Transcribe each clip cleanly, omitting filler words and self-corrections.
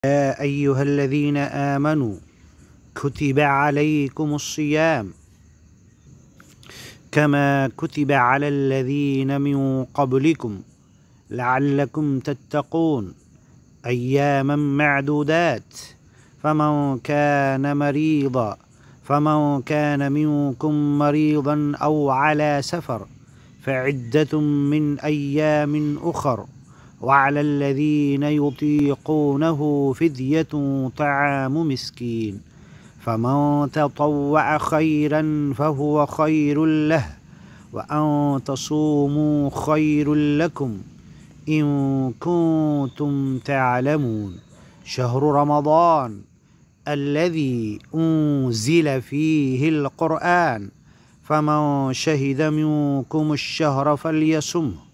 يا أيها الذين آمنوا كتب عليكم الصيام كما كتب على الذين من قبلكم لعلكم تتقون أياما معدودات فمن كان منكم مريضا أو على سفر فعدة من أيام أخر وعلى الذين يطيقونه فدية طعام مسكين فمن تطوع خيرا فهو خير له وأن تصوموا خير لكم إن كنتم تعلمون شهر رمضان الذي أنزل فيه القرآن فمن شهد منكم الشهر فليصمه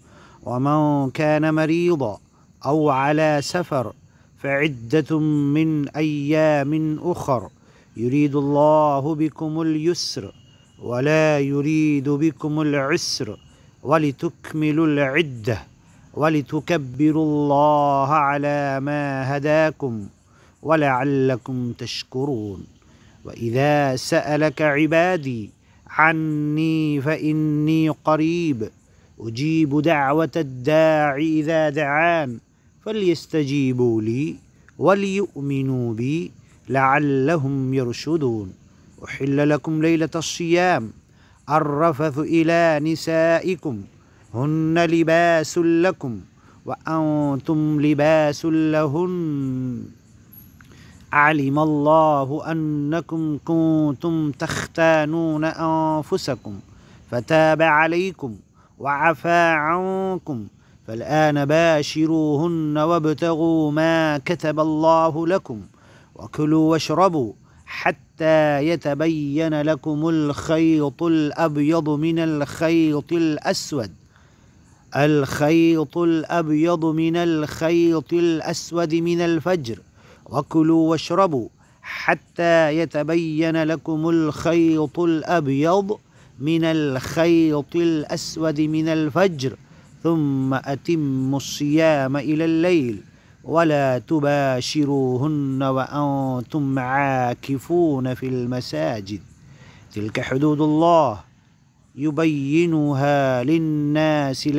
ومن كان مريضا أو على سفر فعدة من أيام أخر يريد الله بكم اليسر ولا يريد بكم العسر ولتكملوا العدة ولتكبروا الله على ما هداكم ولعلكم تشكرون وإذا سألك عبادي عني فإني قريب أجيب دعوة الداع إذا دعان فليستجيبوا لي وليؤمنوا بي لعلهم يرشدون أحل لكم ليلة الصيام الرفث إلى نسائكم هن لباس لكم وأنتم لباس لهن علم الله أنكم كنتم تختانون أنفسكم فتاب عليكم وعفى عنكم فالآن باشروهن وابتغوا ما كتب الله لكم وكلوا واشربوا حتى يتبين لكم الخيط الأبيض من الخيط الأسود من الفجر وكلوا واشربوا حتى يتبين لكم الخيط الأبيض من الخيط الأسود من الفجر ثم أتموا الصيام إلى الليل ولا تباشروهن وأنتم عاكفون في المساجد تلك حدود الله يبينها للناس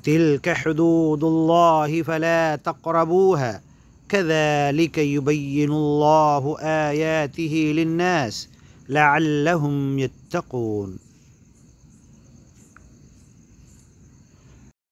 تلك حدود الله فلا تقربوها كذلك يبين الله آياته للناس لعلهم يتقون